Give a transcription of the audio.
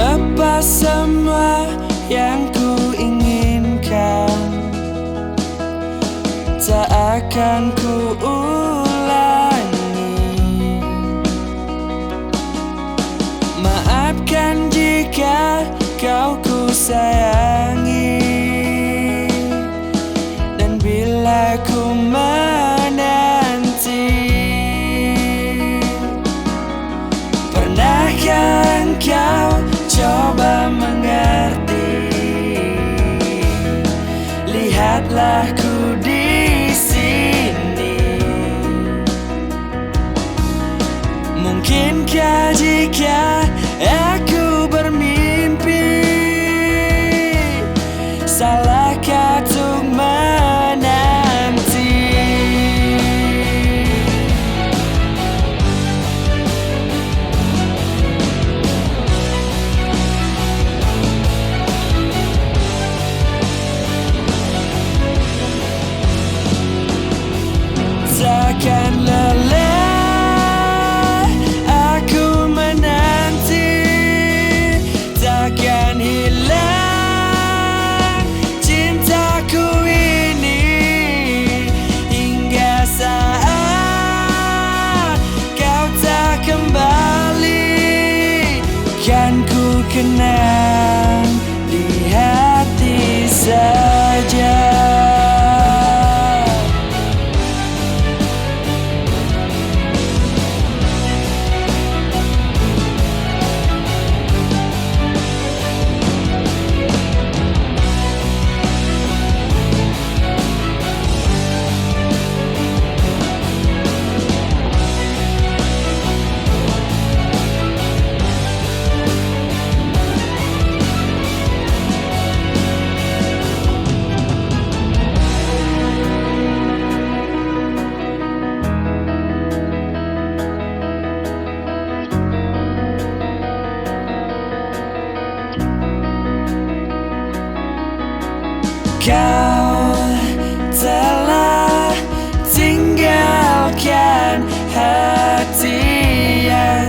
Lepas semua yang ku inginkan, tak akan ku ulangi. Maafkan jika kau ku sayangi, dan bila ku menanti, pernahkah engkau coba mengerti? Lihatlah ku di sini. Mungkinkah jika aku bermimpi, salahkah untuk menanti? Takkan lelah aku menanti, takkan hilang cintaku ini, hingga saat kau tak kembali, kan ku kenang di hati saja. Kau telah tinggalkan hati yang